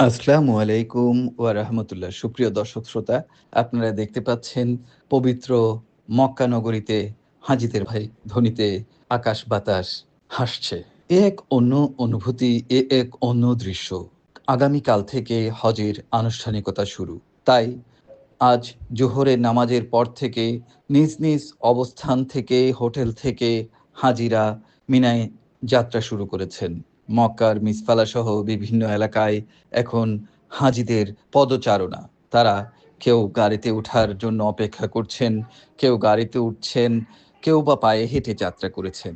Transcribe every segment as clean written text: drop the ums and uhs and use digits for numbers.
আসসালামু আলাইকুম ওয়া রাহমাতুল্লাহ। সুপ্রিয় দর্শক শ্রোতা, আপনারা দেখতে পাচ্ছেন পবিত্র মক্কা নগরীতে হাজিদের ভাই ধ্বনিতে আকাশ বাতাস হাসছে। এ এক অন্য অনুভূতি, এ এক অন্য দৃশ্য। আগামীকাল থেকে হজের আনুষ্ঠানিকতা শুরু। তাই আজ জোহরের নামাজের পর থেকে নিজ নিজ অবস্থান থেকে হোটেল থেকে হাজিরা মিনায় যাত্রা শুরু করেছেন। মক্কার মিসফালা সহ বিভিন্ন এলাকায় এখন হাজিদের পদচারণা। তারা কেউ গাড়িতে ওঠার জন্য অপেক্ষা করছেন, কেউ গাড়িতে উঠছেন, কেউ বা পায়ে হেঁটে যাত্রা করেছেন।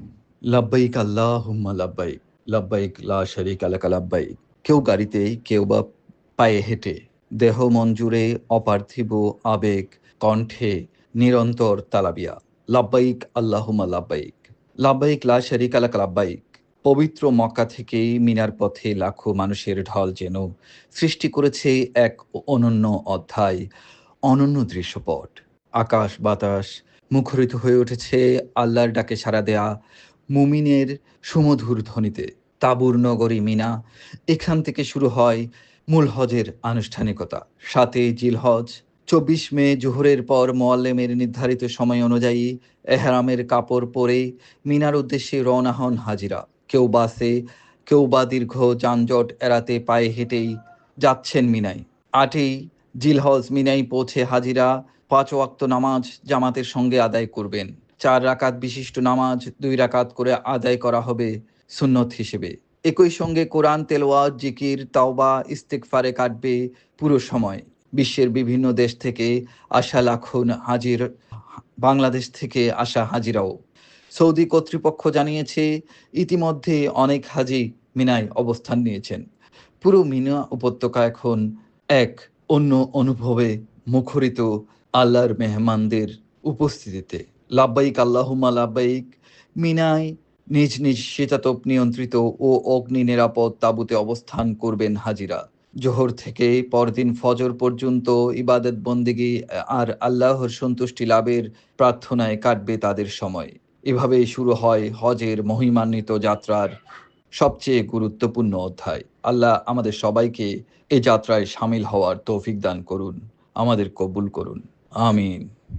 লাব্বাইক আল্লাহুম্মা লাব্বাইক, লাব্বাইক লা শারীকা লাকা লাব্বাইক। কেউ গাড়িতেই, কেউ বা পায়ে হেঁটে। দেহ মন জুড়ে অপার্থিব আবেগ, কণ্ঠে নিরন্তর তালাবিয়া। লাব্বাইক আল্লাহুম্মা লাব্বাইক, লাব্বাইক লা শারীকা লাকা লাব্বাইক। পবিত্র মক্কা থেকে মিনার পথে লাখো মানুষের ঢল যেন সৃষ্টি করেছে এক অনন্য অধ্যায়, অনন্য দৃশ্যপট। আকাশ বাতাস মুখরিত হয়ে উঠেছে আল্লাহর ডাকে সাড়া দেয়া মুমিনের সুমধুর ধ্বনিতে। তাঁবুর নগরী মিনা, এখান থেকে শুরু হয় মূল হজের আনুষ্ঠানিকতা। ৭ই জিলহজ, ২৪ মে জোহরের পর মোয়াল্লেমের নির্ধারিত সময় অনুযায়ী এহরামের কাপড় পরে মিনার উদ্দেশ্যে রওনা হন হাজিরা। কেউ বাসে, কেউ বা দীর্ঘ যানজট এড়াতে পায়ে হেঁটেই যাচ্ছেন মিনায়। ৮ই জিলহজ মিনায় পৌঁছে হাজিরা ৫ ওয়াক্ত নামাজ জামাতের সঙ্গে আদায় করবেন। ৪ রাকাত বিশিষ্ট নামাজ ২ রাকাত করে আদায় করা হবে সুন্নত হিসেবে। একই সঙ্গে কোরআন তেলাওয়াত, জিকির, তাওবা, ইস্তেগফারে কাটবে পুরো সময়। বিশ্বের বিভিন্ন দেশ থেকে আসা লাখো হাজির, বাংলাদেশ থেকে আসা হাজিরাও। সৌদি কর্তৃপক্ষ জানিয়েছে, ইতিমধ্যে অনেক হাজি মিনায় অবস্থান নিয়েছেন। পুরো মিনা উপত্যকা এখন এক অন্য অনুভবে মুখরিত আল্লাহর মেহমানদের উপস্থিতিতে। লাব্বাইক আল্লাহুম্মা লাব্বাইক। মিনায় নিজ নিজ শীতাতপ নিয়ন্ত্রিত ও অগ্নি নিরাপদ তাঁবুতে অবস্থান করবেন হাজিরা। জোহর থেকে পরদিন ফজর পর্যন্ত ইবাদত বন্দেগী আর আল্লাহর সন্তুষ্টি লাভের প্রার্থনায় কাটবে তাদের সময়। এভাবেই শুরু হয় হজের মহিমান্বিত যাত্রার সবচেয়ে গুরুত্বপূর্ণ অধ্যায়। আল্লাহ আমাদের সবাইকে এ যাত্রায় সামিল হওয়ার তৌফিক দান করুন, আমাদের কবুল করুন। আমিন।